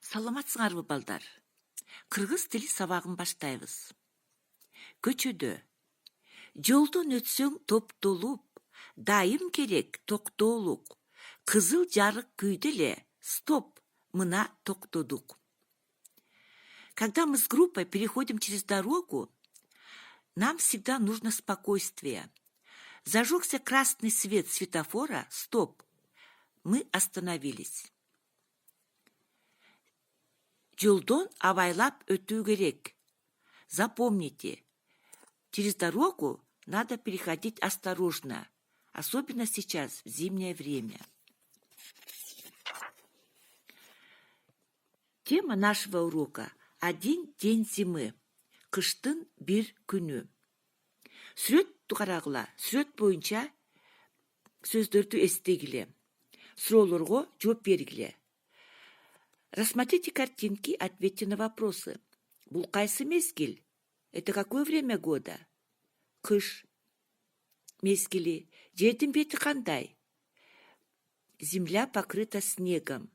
Саламатсыңарбы балдар? Кыргыз тили сабагын баштайбыз. Көчөдө. Жолдон өтсөң топтолуп, дайым керек токтоолук. Кызыл жарык күйдө эле, стоп, мына токтодук. Когда мы с группой переходим через дорогу, нам всегда нужно спокойствие. Зажегся красный свет светофора, стоп. Мы остановились. Жолдон абайлап өтүү керек. Запомните, через дорогу надо переходить осторожно, особенно сейчас, в зимнее время. Тема нашего урока – один день зимы. Кыштын бир күнү. Сүрөт карагыла, сүрөт боюнча сөздөрдү эстегиле. Суроолорго жооп бергиле. Рассмотрите картинки, ответьте на вопросы. Бул кайсы мезгил? Это какое время года? Кыш. Мезгили. Жердин бети кандай? Земля покрыта снегом.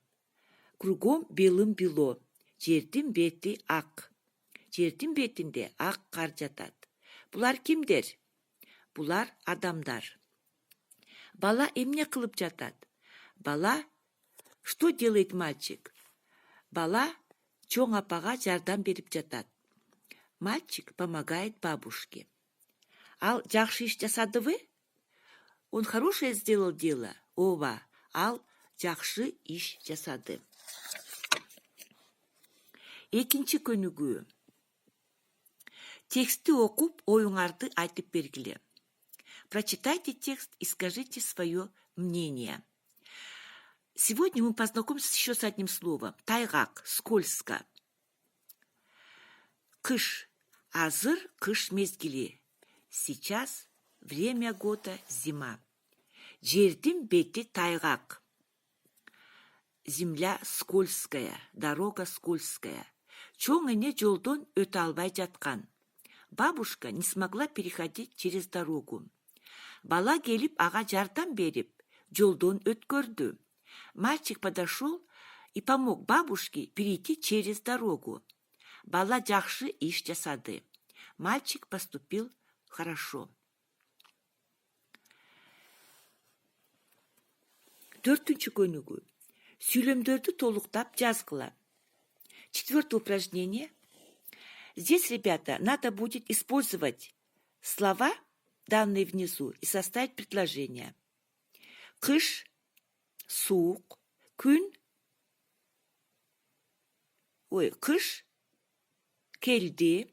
Кругом белым-бело. Жердин бети ак. Жердин бетинде ак кар жатат. Булар кимдер? Булар адамдар. Бала эмне кылып жатат? Бала, что делает мальчик? Бала чоң апага жардам берип жатат. Мальчик помогает бабушке. Ал жакшы иш жасадыбы? Он хорошее сделал дело? Ооба, ал жакшы иш жасады. Экинчи көнүгүү. Текстти окуп, оюңарды айтып бергиле. Прочитайте текст и скажите свое мнение. Сегодня мы познакомимся еще с одним словом. Тайгак, скользко. Кыш. Азыр кыш мезгили. Сейчас время года зима. Жердин бети тайгак. Земля скользкая, дорога скользкая. Чоң эне жолдон өтө албай жаткан. Бабушка не смогла переходить через дорогу. Бала келип ага жардам берип, жолдон өткөрдү. Мальчик подошел и помог бабушке перейти через дорогу. Бала жакшы иш жасады. Мальчик поступил хорошо. Төртүнчү көнүгүү. Сүйлөмдөрдү толуктап жазгыла. Четвертое упражнение. Здесь, ребята, надо будет использовать слова, данные внизу, и составить предложение. Кыш, суук, күн, кыш, келди,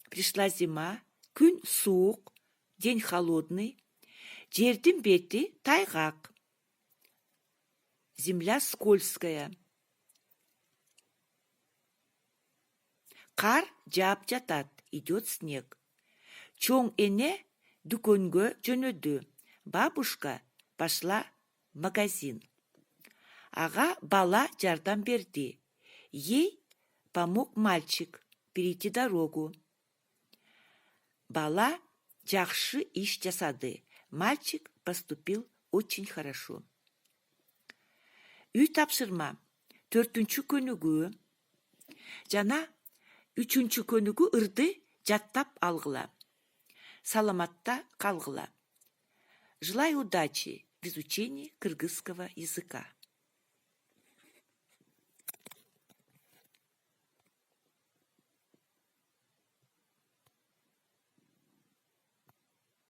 пришла зима, күн суук, день холодный, жердин бети тайгак, земля скользкая, кар жаап жатат, идет снег. Чоң эне дүкөнгө жөнөдү. Бабушка пошла в магазин. Ага бала жардам берди. Ей помог мальчик перейти дорогу. Бала жакшы иш жасады. Мальчик поступил очень хорошо. Үй тапшырма. Төртүнчү көнүгүү. Жана үчүнчү көнүгүү ырды жаттап алгыла. Саламатта калгыла. Желаю удачи в изучении кыргызского языка.